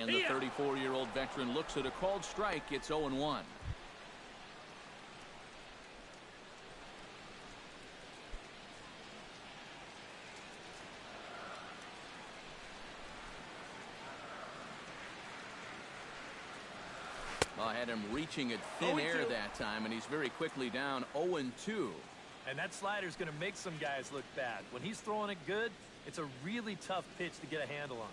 And the 34-year-old veteran looks at a called strike. It's 0-1. I had him reaching at thin air that time, and he's very quickly down 0-2. And that slider's going to make some guys look bad. When he's throwing it good, it's a really tough pitch to get a handle on.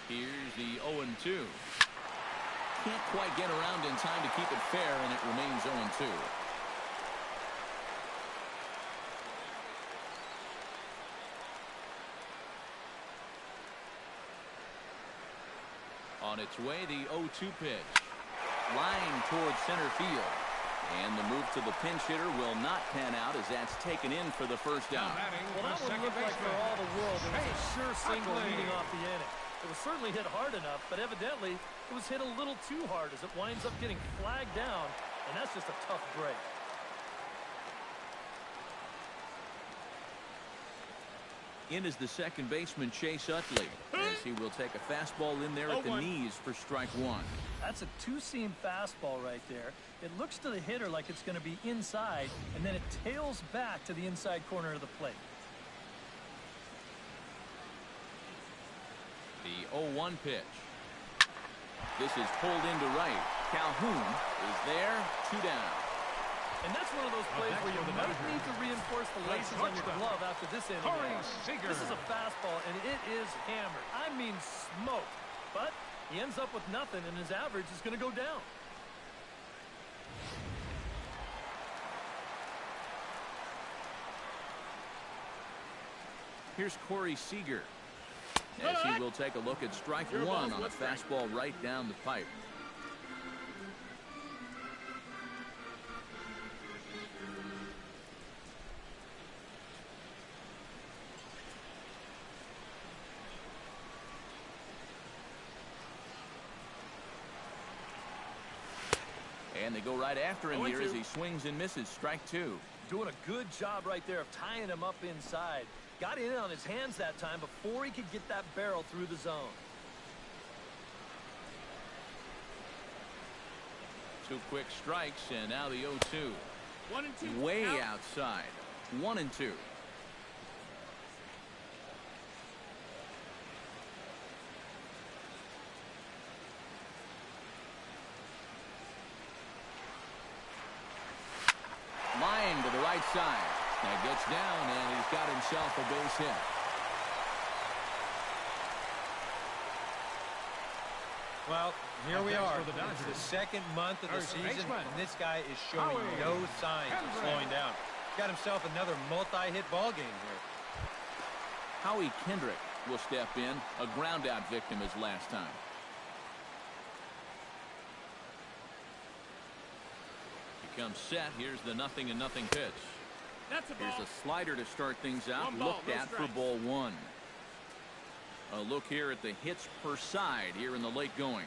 Here's the 0-2. Can't quite get around in time to keep it fair, and it remains 0-2. On its way, the 0-2 pitch. Line towards center field. And the move to the pinch hitter will not pan out as that's taken in for the first out. Well, that one looked like for all the world it was a sure single leading off the inning. It was certainly hit hard enough, but evidently it was hit a little too hard as it winds up getting flagged down, and that's just a tough break. In is the second baseman, Chase Utley, as he will take a fastball in there at the knees for strike one. That's a two-seam fastball right there. It looks to the hitter like it's going to be inside, and then it tails back to the inside corner of the plate. The 0-1 pitch. This is pulled into right. Calhoun is there, 2 down. And that's one of those plays where you might need to reinforce the laces on your glove after this inning. This is a fastball, and it is hammered. I mean smoked. But he ends up with nothing, and his average is going to go down. Here's Corey Seager, as he will take a look at strike one on a fastball right down the pipe. And they go right after him here as he swings and misses. Strike two. Doing a good job right there of tying him up inside. Got in on his hands that time before he could get that barrel through the zone. 2 quick strikes, and now the 0-2. 1-2. Way outside. 1-2. Line to the right side. That gets down, and he's got himself a base hit. Well, here we are. It's the second month of the season, and this guy is showing no signs of slowing down. Got himself another multi-hit ball game here. Howie Kendrick will step in, a ground-out victim as last time. Comes set. Here's the 0-0 pitch. Here's a slider to start things out. Looked at for ball one. A look here at the hits per side here in the late going.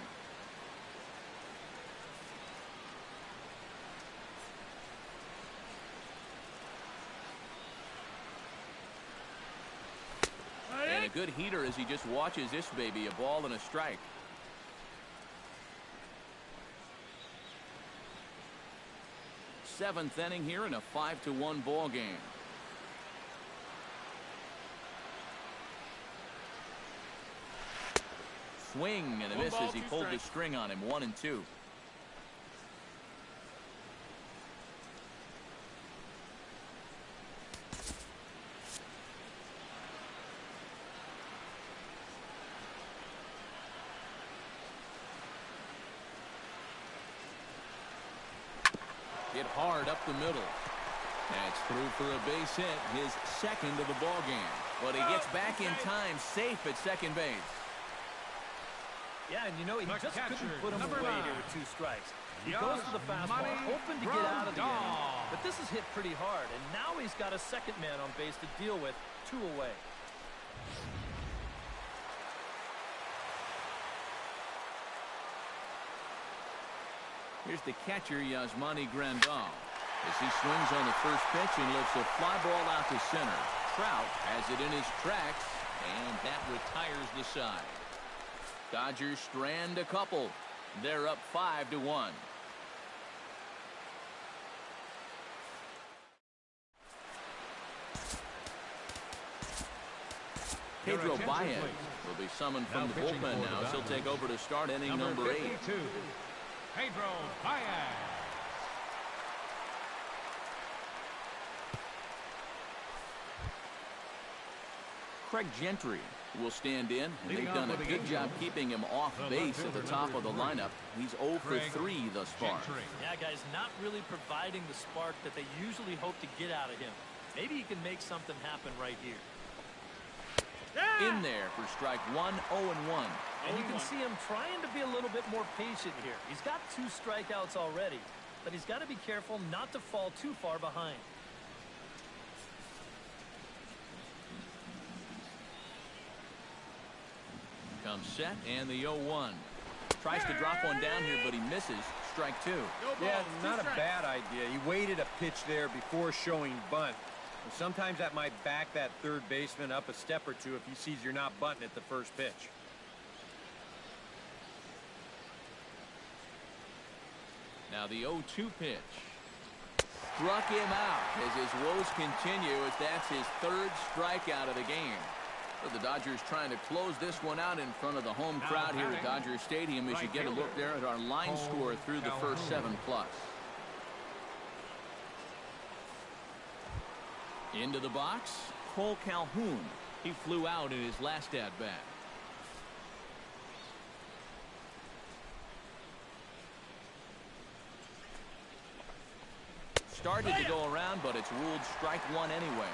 And a good heater as he just watches this baby. A ball and a strike. Seventh inning here in a 5-1 ball game. Swing and a miss as he pulled the string on him. 1-2. Hit hard up the middle. That's through for a base hit, his second of the ball game. But he gets back in time, safe at second base. Yeah, and you know, he just couldn't put him away here with 2 strikes. He goes to the fastball, hoping to get out of the inning. But this is hit pretty hard, and now he's got a second man on base to deal with, 2 away. Here's the catcher, Yasmani Grandal. as he swings on the first pitch and lifts a fly ball out to center. Trout has it in his tracks, and that retires the side. Dodgers strand a couple. They're up 5-1. Pedro Baez will be summoned from the bullpen now, as he'll take over to start inning number 8. Pedro Baez. Craig Gentry will stand in, and they've done a good job keeping him off base at the top of the lineup. He's 0 for 3 thus far. Yeah, guys, not really providing the spark that they usually hope to get out of him. Maybe he can make something happen right here. In there for strike 1, 0-1. And you can see him trying to be a little bit more patient here. He's got 2 strikeouts already, but he's got to be careful not to fall too far behind. Comes set, and the 0-1. Tries to drop one down here, but he misses. Strike 2. Yeah, not a bad idea. He waited a pitch there before showing bunt. And sometimes that might back that third baseman up a step or two if he sees you're not bunting at the first pitch. Now the 0-2 pitch. Struck him out as his woes continue, as that's his 3rd strikeout of the game. So the Dodgers trying to close this one out in front of the home crowd here at Dodger Stadium, as you get a look there at our line score through the first 7+. Into the box, Cole Calhoun. He flew out in his last at-bat. Started to go around, but it's ruled strike 1 anyway.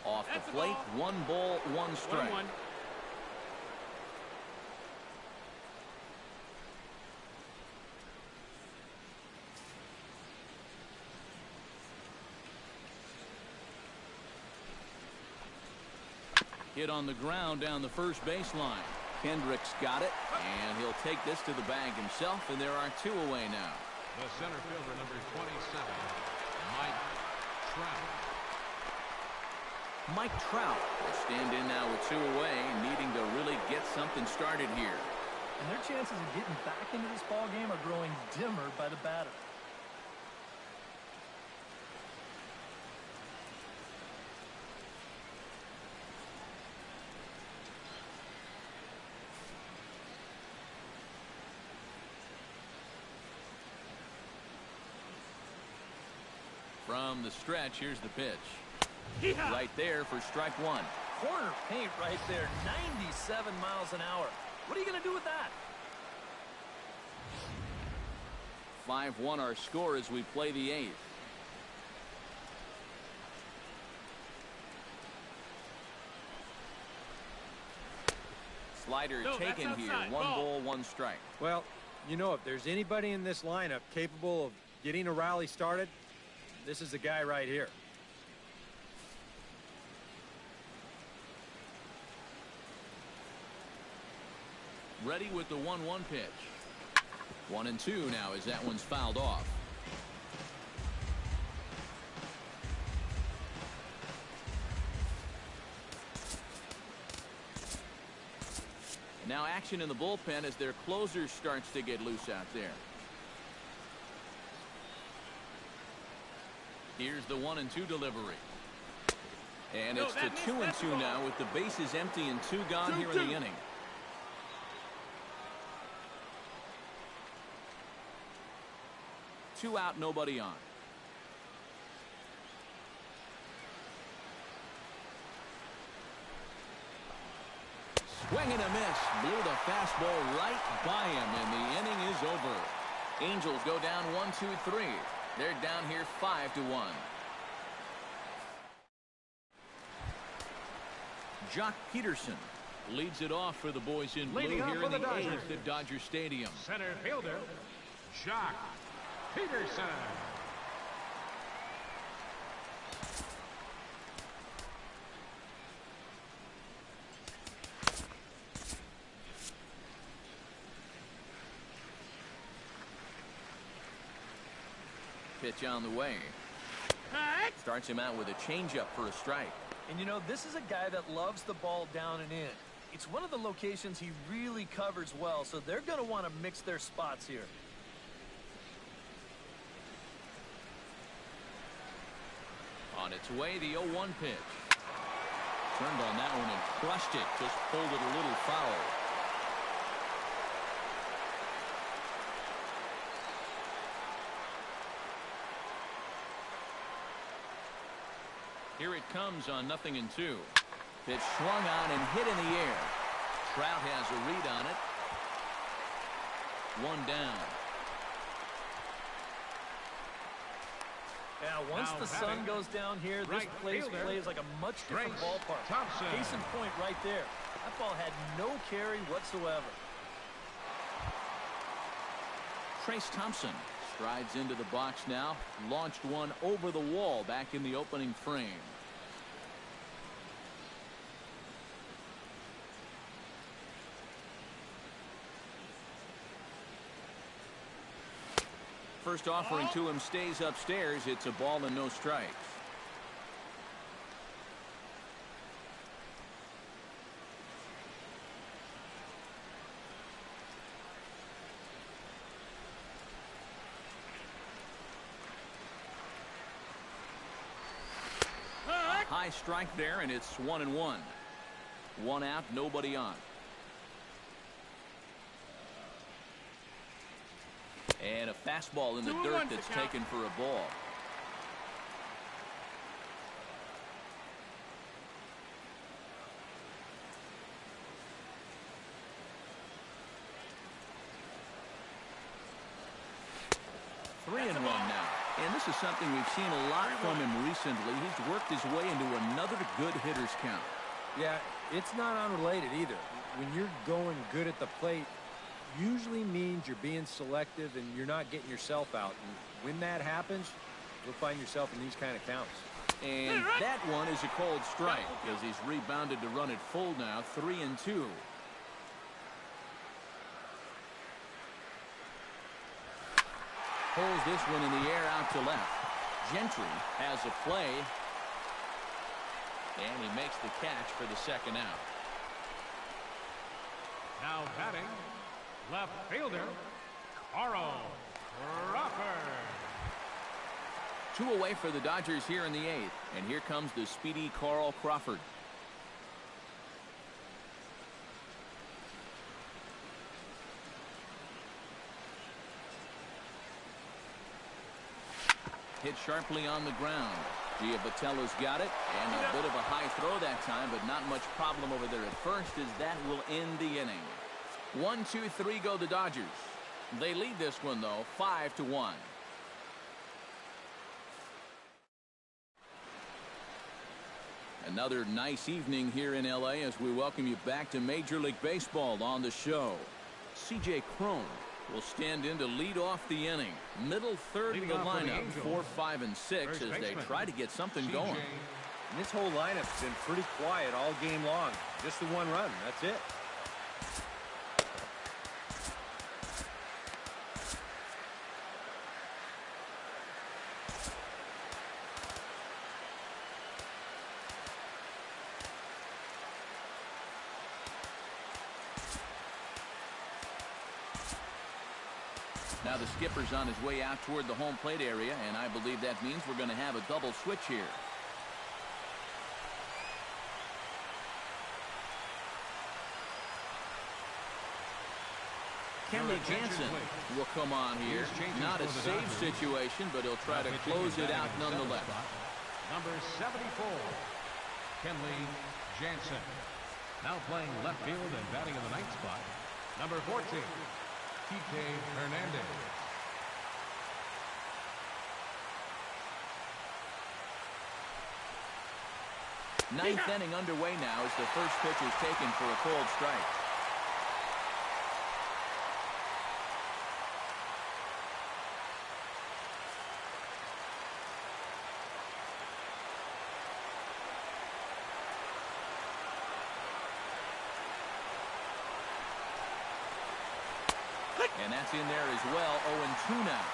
Off the plate, 1 ball, 1 strike. 1-1. Hit on the ground down the first baseline. Kendrick's got it, and he'll take this to the bag himself, and there are 2 away now. The center fielder, number 27, Mike Trout. Mike Trout will stand in now with 2 away, needing to really get something started here. And their chances of getting back into this ball game are growing dimmer by the batter. From the stretch, here's the pitch. Right there for strike 1. Corner paint right there, 97 miles an hour. What are you going to do with that? 5-1 our score as we play the 8th. Slider taken here. 1 ball, 1 strike. Well, you know, if there's anybody in this lineup capable of getting a rally started, this is the guy right here. Ready with the 1-1 pitch. 1-2 now as that one's fouled off. Now action in the bullpen as their closer starts to get loose out there. Here's the 1-2 delivery. And it's to 2-2 now with the bases empty and 2 gone here in the inning. Two out, nobody on. Swing and a miss. Blew the fastball right by him, and the inning is over. Angels go down 1-2-3. They're down here 5-1. Jock Peterson leads it off for the boys in blue here in the 8th at Dodger Stadium. Center fielder, Jock Peterson. pitch on the way. Starts him out with a changeup for a strike. And you know, this is a guy that loves the ball down and in. It's one of the locations he really covers well, so they're going to want to mix their spots here. On its way, the 0-1 pitch. Turned on that one and crushed it. Just pulled it a little foul. Here it comes on 0-2. Pitch swung on and hit in the air. Trout has a read on it. One down. Now, once the sun goes down here, this place plays like a much different ballpark. Case in point right there. That ball had no carry whatsoever. Trace Thompson strides into the box now. Launched one over the wall back in the opening frame. First offering to him stays upstairs. It's a ball and no strikes. A high strike there, and it's 1-1. One out, nobody on. And a fastball in the dirt that's taken for a ball. Three and one now. And this is something we've seen a lot from him recently. He's worked his way into another good hitter's count. Yeah, it's not unrelated either. When you're going good at the plate, usually means you're being selective and you're not getting yourself out. And when that happens, you'll find yourself in these kind of counts. And that one is a cold strike as he's rebounded to run it full now. 3-2. Pulls this one in the air out to left. Gentry has a play. And he makes the catch for the second out. Now batting, left fielder, Carl Crawford. Two away for the Dodgers here in the 8th. And here comes the speedy Carl Crawford. Hit sharply on the ground. Giavatello's got it, and a bit of a high throw that time, but not much problem over there at first, as that will end the inning. 1-2-3 go the Dodgers. They lead this one, though, 5-1. Another nice evening here in LA as we welcome you back to Major League Baseball. On the show, C.J. Cron will stand in to lead off the inning. Middle third of the lineup, 4, 5, and 6 as they try to get something going. And this whole lineup's been pretty quiet all game long. Just the one run. That's it. Now the skipper's on his way out toward the home plate area, and I believe that means we're going to have a double switch here. Kenley Jansen will come on here. Not a save situation, but he'll try to close it out nonetheless. Number 74, Kenley Jansen. Now playing left field and batting in the 9th spot, number 14, T.K. Hernandez. Ninth inning underway now as the first pitch is taken for a cold strike. And that's in there as well. 0-2 now.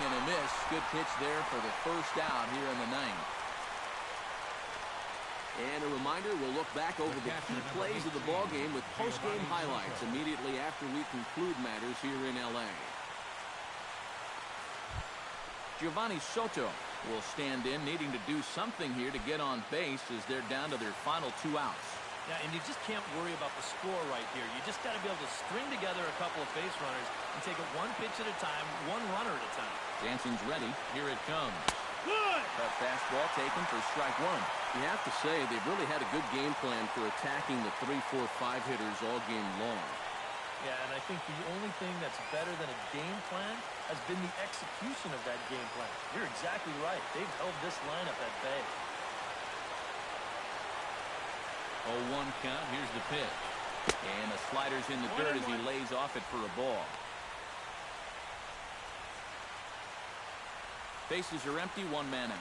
and a miss. Good pitch there for the first out here in the ninth. And a reminder, we'll look back over the key plays of the ballgame with post-game highlights immediately after we conclude matters here in LA. Giovanni Soto will stand in, needing to do something here to get on base as they're down to their final 2 outs. Yeah, and you just can't worry about the score right here. You just got to be able to string together a couple of base runners and take it one pitch at a time, one runner at a time. Jansen's ready. Here it comes. Good. That fastball taken for strike 1. You have to say they've really had a good game plan for attacking the 3, 4, 5 hitters all game long. Yeah, and I think the only thing that's better than a game plan has been the execution of that game plan. You're exactly right. They've held this lineup at bay. 0-1 count. Here's the pitch. And the slider's in the dirt as he lays off it for a ball. Bases are empty, 1 man out.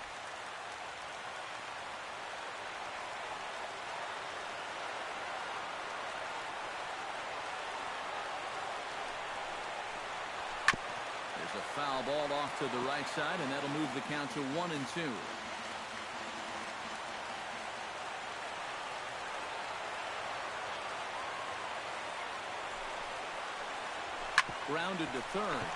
There's a foul ball off to the right side, and that'll move the count to 1-2. Grounded to third.